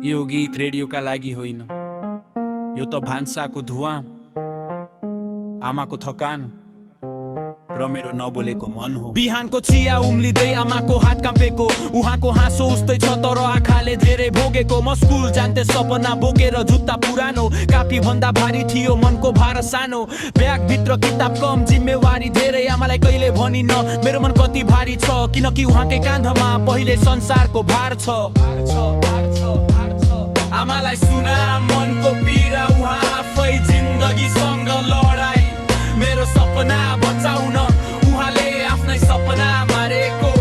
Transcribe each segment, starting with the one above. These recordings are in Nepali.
यो गीत रेडियोका लागि होइन, यो त भान्साको धुवा, आमाको थकान र मेरो नबोलेको मन हो। बिहानको चिया उम्लिँदै आमाको हात काँपेको, उहाँको हाँसो उस्तै छ तर आँखाले धेरै भोगेको। म स्कुल जान्थे सपना बोकेर, जुत्ता पुरानो, कापी भन्दा भारी थियो मनको भार सानो। ब्यागभित्र किताब कम, जिम्मेवारी धेरै, आमालाई कहिले भनिन मेरो मन कति भारी छ, किनकि उहाँकै काँधमा पहिले संसारको भार छ। आमालाई सुना मनको पीडा, उहाँ आफै जिन्दगीसँग लडाई, मेरो सपना बचाउन उहाँले आफ्नै सपना मारेको।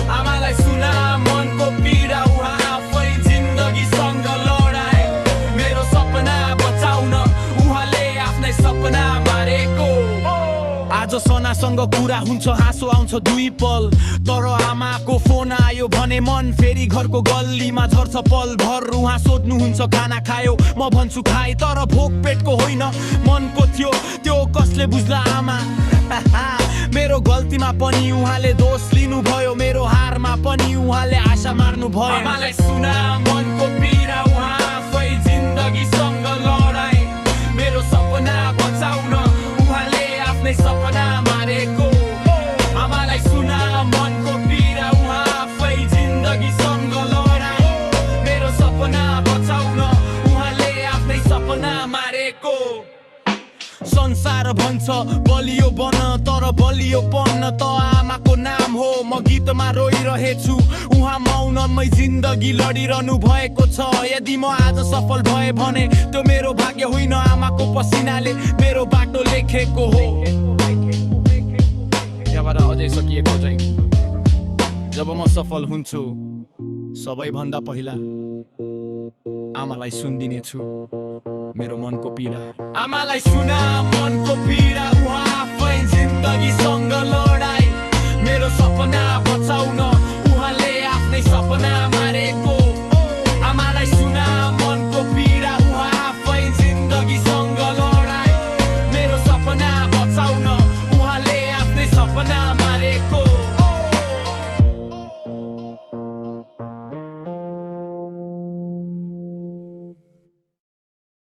आमालाई सुना मनको पीडा, उहाँ आफै जिन्दगीसँग लडाई, मेरो सपना बचाउन उहाँले आफ्नै सपना मारेको। आज सनासँग कुरा हुन्छ, हाँसो आउँछ दुई पल, तर आमाको फोन आयो भने मन फेरि घरको गल्लीमा झर्छ पल भर। उहाँ सोध्नुहुन्छ खाना खायो, म भन्छु खाए, तर भोक पेटको होइन मनको थियो, त्यो कसले बुझ्ला आमा। मेरो गल्तीमा पनि उहाँले दोष लिनु भयो, मेरो हारमा पनि उहाँले आशा मार्नु भयो। आमालाई सुना मनको पीडा, उहाँ आफै जिन्दगीसँग लडाई, मेरो सपना बचाउन उहाँले आफ्नै सपना मारेको। आमालाई सुना मनको पीडा, उहाँ आफै जिन्दगीसँग लडाई, मेरो सपना बचाउन उहाँले आफ्नै सपना मारेको। संसार भन्छ बलियो बन, तर बलियो पन्न त आमाको नाम हो। म गीतमा रोइरहेछु, उहाँ मौनमै जिन्दगी लडिरहनु भएको छ। यदि म आज सफल भए भने त्यो मेरो भाग्य होइन, आमाको पसिनाले मेरो बाटो लेखेको हो। यहाँबाट अझै सकिएको चाहिँ, जब म सफल हुन्छु सबैभन्दा पहिला आमालाई सुनिदिनेछु मेरो मनको पीडा। आमालाई सुना मनको पीडा, उहाँ